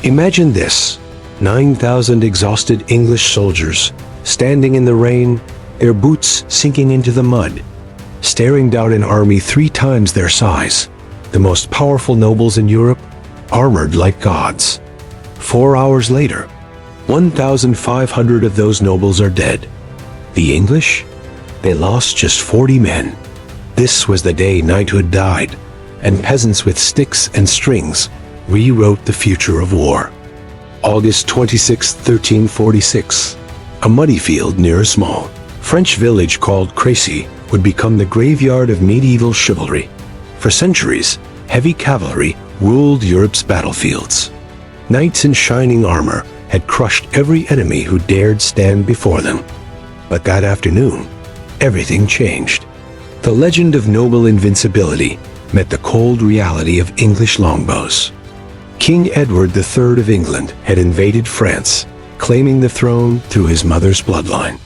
Imagine this: 9,000 exhausted English soldiers, standing in the rain, their boots sinking into the mud, staring down an army 3 times their size, the most powerful nobles in Europe, armored like gods. 4 hours later, 1,500 of those nobles are dead. The English? They lost just 40 men. This was the day knighthood died, and peasants with sticks and strings rewrote the future of war. August 26, 1346. A muddy field near a small French village called Crécy would become the graveyard of medieval chivalry. For centuries, heavy cavalry ruled Europe's battlefields. Knights in shining armor had crushed every enemy who dared stand before them. But that afternoon, everything changed. The legend of noble invincibility met the cold reality of English longbows. King Edward III of England had invaded France, claiming the throne through his mother's bloodline.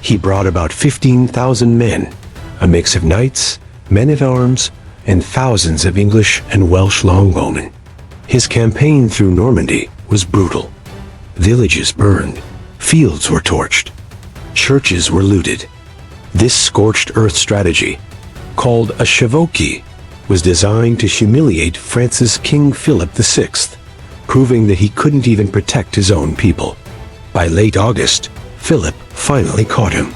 He brought about 15,000 men, a mix of knights, men-at-arms, and thousands of English and Welsh longbowmen. His campaign through Normandy was brutal. Villages burned, fields were torched, churches were looted. This scorched earth strategy, called a chevauchée, was designed to humiliate France's King Philip VI, proving that he couldn't even protect his own people. By late August, Philip finally caught him.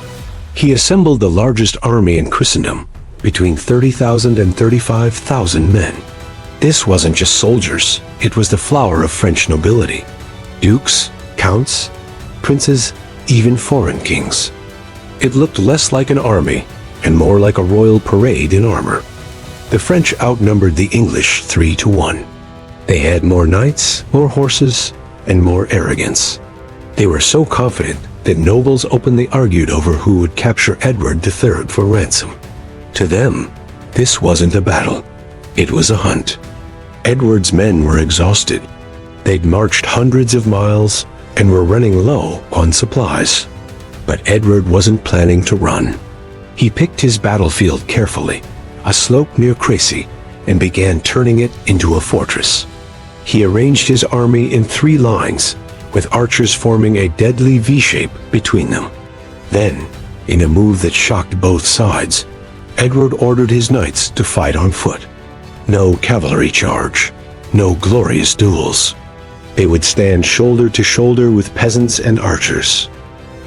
He assembled the largest army in Christendom, between 30,000 and 35,000 men. This wasn't just soldiers, it was the flower of French nobility. Dukes, counts, princes, even foreign kings. It looked less like an army and more like a royal parade in armor. The French outnumbered the English 3 to 1. They had more knights, more horses, and more arrogance. They were so confident that nobles openly argued over who would capture Edward III for ransom. To them, this wasn't a battle. It was a hunt. Edward's men were exhausted. They'd marched hundreds of miles and were running low on supplies. But Edward wasn't planning to run. He picked his battlefield carefully, a slope near Crécy, and began turning it into a fortress. He arranged his army in 3 lines, with archers forming a deadly V-shape between them. Then, in a move that shocked both sides, Edward ordered his knights to fight on foot. No cavalry charge, no glorious duels. They would stand shoulder to shoulder with peasants and archers.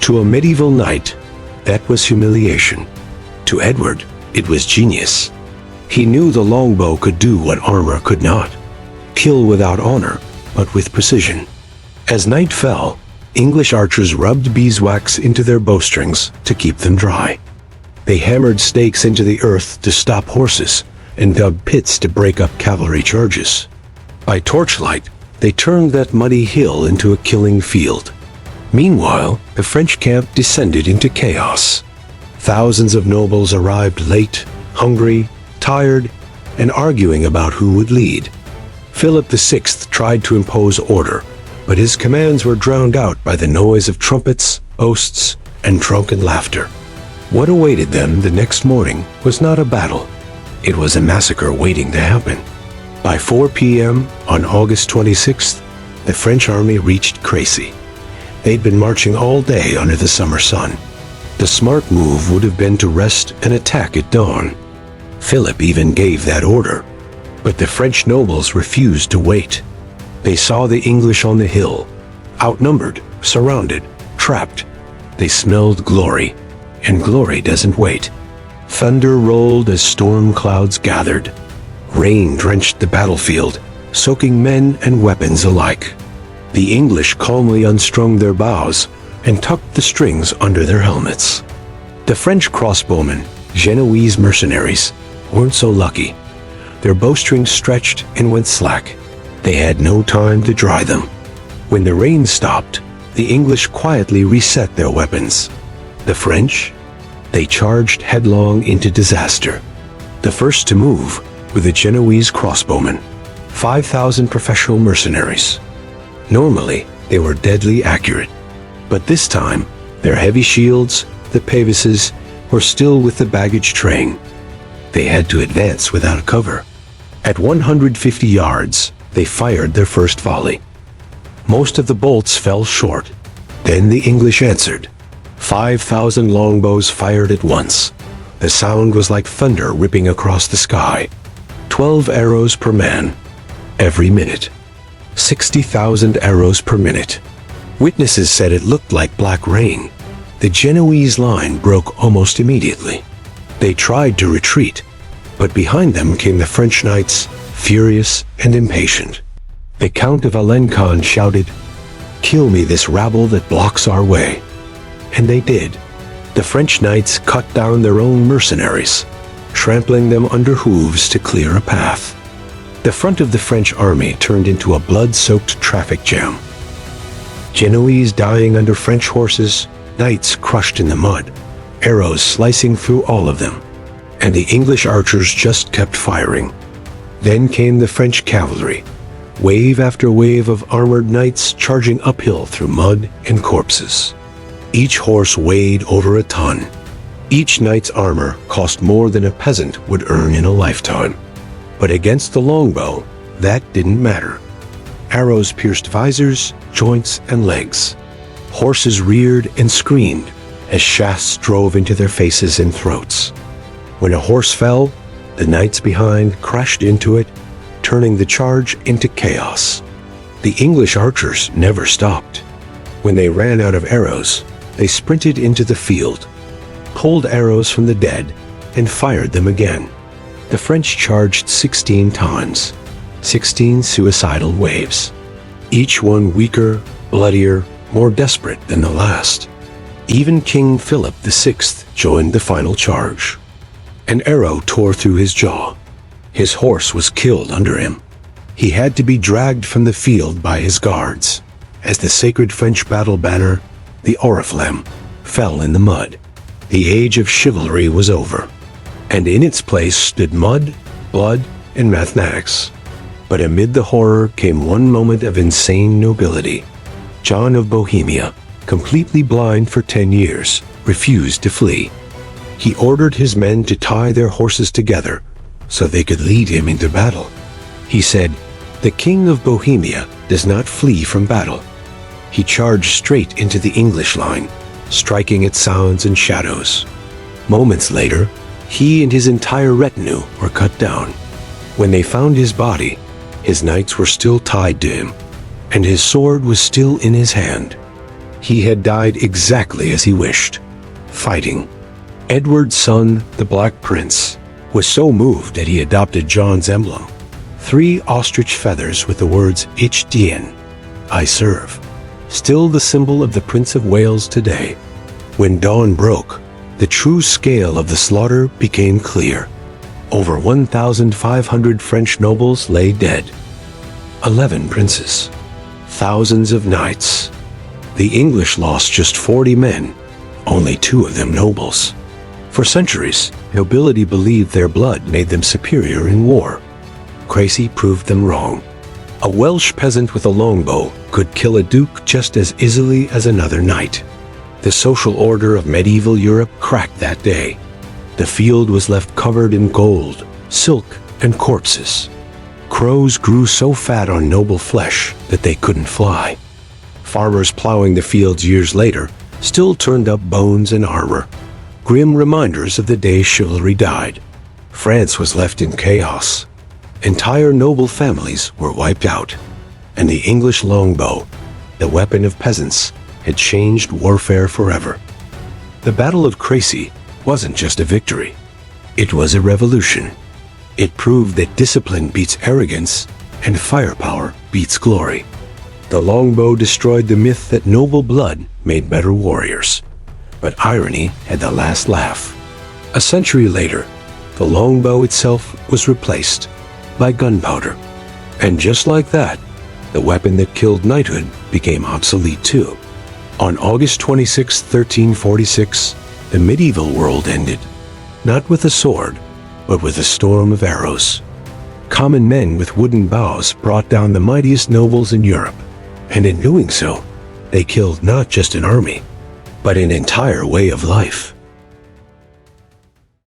To a medieval knight, that was humiliation. To Edward, it was genius. He knew the longbow could do what armor could not. Kill without honor, but with precision. As night fell, English archers rubbed beeswax into their bowstrings to keep them dry. They hammered stakes into the earth to stop horses and dug pits to break up cavalry charges. By torchlight, they turned that muddy hill into a killing field. Meanwhile, the French camp descended into chaos. Thousands of nobles arrived late, hungry, tired, and arguing about who would lead. Philip VI tried to impose order, but his commands were drowned out by the noise of trumpets, boasts, and drunken laughter. What awaited them the next morning was not a battle. It was a massacre waiting to happen. By 4 p.m. on August 26th, the French army reached Crécy. They'd been marching all day under the summer sun. The smart move would have been to rest and attack at dawn. Philip even gave that order. But the French nobles refused to wait. They saw the English on the hill, outnumbered, surrounded, trapped. They smelled glory, and glory doesn't wait. Thunder rolled as storm clouds gathered. Rain drenched the battlefield, soaking men and weapons alike. The English calmly unstrung their bows and tucked the strings under their helmets. The French crossbowmen, Genoese mercenaries, weren't so lucky. Their bowstrings stretched and went slack. They had no time to dry them. When the rain stopped, the English quietly reset their weapons. The French? They charged headlong into disaster. The first to move were the Genoese crossbowmen, 5,000 professional mercenaries. Normally, they were deadly accurate. But this time, their heavy shields, the pavises, were still with the baggage train. They had to advance without cover. At 150 yards, they fired their first volley. Most of the bolts fell short. Then the English answered. 5,000 longbows fired at once. The sound was like thunder ripping across the sky. 12 arrows per man, every minute. 60,000 arrows per minute. Witnesses said it looked like black rain. The Genoese line broke almost immediately. They tried to retreat, but behind them came the French knights, furious and impatient. The Count of Alencon shouted, "Kill me this rabble that blocks our way." And they did. The French knights cut down their own mercenaries, trampling them under hooves to clear a path. The front of the French army turned into a blood-soaked traffic jam. Genoese dying under French horses, knights crushed in the mud, arrows slicing through all of them. And the English archers just kept firing. Then came the French cavalry, wave after wave of armored knights charging uphill through mud and corpses. Each horse weighed over a ton. Each knight's armor cost more than a peasant would earn in a lifetime. But against the longbow, that didn't matter. Arrows pierced visors, joints, and legs. Horses reared and screamed as shafts drove into their faces and throats. When a horse fell, the knights behind crashed into it, turning the charge into chaos. The English archers never stopped. When they ran out of arrows, they sprinted into the field, pulled arrows from the dead, and fired them again. The French charged 16 times, 16 suicidal waves, each one weaker, bloodier, more desperate than the last. Even King Philip VI joined the final charge. An arrow tore through his jaw. His horse was killed under him. He had to be dragged from the field by his guards, as the sacred French battle banner, the oriflamme, fell in the mud. The age of chivalry was over, and in its place stood mud, blood, and mathematics. But amid the horror came one moment of insane nobility. John of Bohemia, completely blind for 10 years, refused to flee. He ordered his men to tie their horses together so they could lead him into battle. He said, "The King of Bohemia does not flee from battle." He charged straight into the English line, striking at sounds and shadows. Moments later, he and his entire retinue were cut down. When they found his body, his knights were still tied to him, and his sword was still in his hand. He had died exactly as he wished, fighting. Edward's son, the Black Prince, was so moved that he adopted John's emblem, 3 ostrich feathers with the words Ich dien, I serve, still the symbol of the Prince of Wales today. When dawn broke, the true scale of the slaughter became clear. Over 1,500 French nobles lay dead, 11 princes, thousands of knights. The English lost just 40 men, only 2 of them nobles. For centuries, nobility believed their blood made them superior in war. Crécy proved them wrong. A Welsh peasant with a longbow could kill a duke just as easily as another knight. The social order of medieval Europe cracked that day. The field was left covered in gold, silk, and corpses. Crows grew so fat on noble flesh that they couldn't fly. Farmers plowing the fields years later still turned up bones and armor, grim reminders of the day chivalry died. France was left in chaos. Entire noble families were wiped out, and the English longbow, the weapon of peasants, had changed warfare forever. The Battle of Crécy wasn't just a victory. It was a revolution. It proved that discipline beats arrogance, and firepower beats glory. The longbow destroyed the myth that noble blood made better warriors. But irony had the last laugh. A century later, the longbow itself was replaced by gunpowder. And just like that, the weapon that killed knighthood became obsolete too. On August 26, 1346, the medieval world ended, not with a sword, but with a storm of arrows. Common men with wooden bows brought down the mightiest nobles in Europe, and in doing so, they killed not just an army, but an entire way of life.